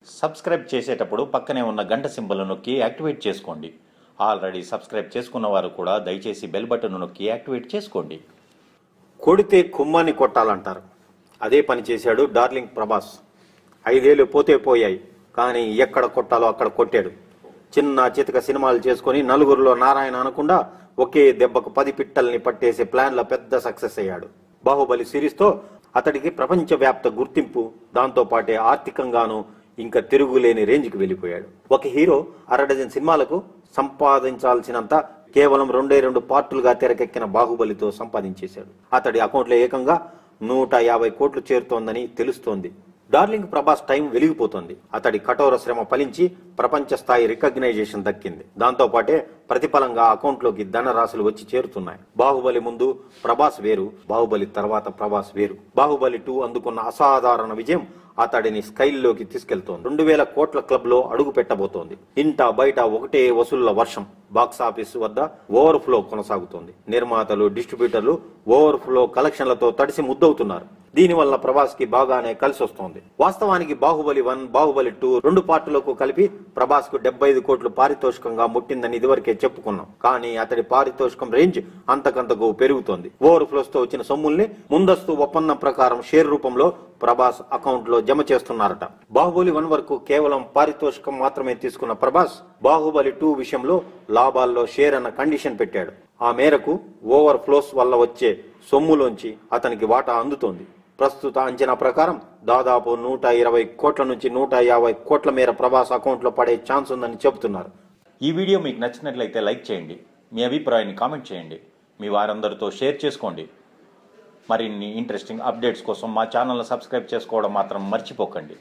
Subscribe చేసేటప్పుడు పక్కనే ఉన్న గంట సింబల్ నొక్కి యాక్టివేట్ చేసుకోండి. ఆల్రెడీ సబ్స్క్రైబ్ చేసుకున్న వారు కూడా దయచేసి బెల్ బటన్ నొక్కి యాక్టివేట్ చేసుకోండి. కొడితే కుమ్మాన్ని కొట్టాలంటారు. అదే పని చేశాడు డార్లింగ్ ప్రభాస్. 5 ఏళ్ళు పోతే పోయాయి, కానీ ఎక్కడ కొట్టాలో అక్కడ కొట్టాడు. చిన్న చితక సినిమాలు చేసుకుని నలుగురిలో నారాయణ అనకుండా ఒకే దెబ్బకు 10 పిట్టల్ని పట్టేసే ప్లాన్లో పెద్ద సక్సెస్ అయ్యాడు. బాహుబలి సిరీస్తో అతడికి ప్రపంచవ్యాప్త గుర్తింపు, దాంతో పాటే ఆర్థికంగానూ ఇంకా తిరుగులేని రేంజ్కి వెళ్ళిపోయాడు. ఒక హీరో 6 డజన్ సినిమాలకు సంపాదించాల్సినంత కేవలం 2 పార్టులుగా తెరకెక్కిన బాహుబలితో సంపాదించేశాడు. అతడి అకౌంట్లో ఏకంగా 150 కోట్లు చేరుతోందని తెలుస్తోంది. డార్లింగ్ ప్రభాస్ టైం వెలిగిపోతుంది. అతడి కఠోర శ్రమ ఫలించి ప్రపంచ స్థాయి రికగ్నైజేషన్ దక్కింది. దాంతో పాటే ప్రతిఫలంగా అకౌంట్లోకి ధనరాశులు వచ్చి చేరుతున్నాయి. బాహుబలి ముందు ప్రభాస్ వేరు, బాహుబలి తర్వాత ప్రభాస్ వేరు. బాహుబలి 2 అందుకున్న అసాధారణ విజయం అతడిని స్కైల్లోకి తీసుకెళ్తోంది. 2000 కోట్ల క్లబ్ లో అడుగు పెట్టబోతోంది. ఇంట బయట ఒకటే వసూళ్ల వర్షం. బాక్సాఫీస్ వద్ద ఓవర్ఫ్లో కొనసాగుతోంది. నిర్మాతలు, డిస్ట్రిబ్యూటర్లు ఓవర్ఫ్లో కలెక్షన్లతో తడిసి ముద్దవుతున్నారు. దీనివల్ల ప్రభాస్ కి బాగానే కలిసి వస్తోంది. వాస్తవానికి బాహుబలి 1, బాహుబలి 2 2 పార్టులకు కలిపి ప్రభాస్ కు 75 కోట్లు పారితోషికంగా ముట్టిందని ఇదివరకే చెప్పుకున్నాం. కానీ అతడి పారితోషికం రేంజ్ అంతకంతకు పెరుగుతోంది. ఓవర్ఫ్లోస్ తో వచ్చిన సొమ్ముల్ని ముందస్తు ఒప్పందం ప్రకారం షేర్ రూపంలో ప్రభాస్ అకౌంట్ లో జమ చేస్తున్నారట. బాహుబలి 1 వరకు కేవలం పారితోషికం మాత్రమే తీసుకున్న ప్రభాస్ బాహుబలి 2 విషయంలో లాభాల్లో షేర్ అన్న కండిషన్ పెట్టాడు. ఆ మేరకు ఓవర్ ఫ్లోస్ వల్ల వచ్చే సొమ్ములోంచి అతనికి వాటా అందుతోంది. ప్రస్తుత అంచనా ప్రకారం దాదాపు 120 కోట్ల నుంచి 150 కోట్ల మేర ప్రభాస్ అకౌంట్ లో పడే ఛాన్స్ ఉందని చెబుతున్నారు. ఈ వీడియో మీకు నచ్చినట్లయితే లైక్ చేయండి. మీ అభిప్రాయాన్ని కామెంట్ చేయండి. మీ వారందరితో షేర్ చేసుకోండి. మరిన్ని ఇంట్రెస్టింగ్ అప్డేట్స్ కోసం మా ఛానల్ని సబ్స్క్రైబ్ చేసుకోవడం మాత్రం మర్చిపోకండి.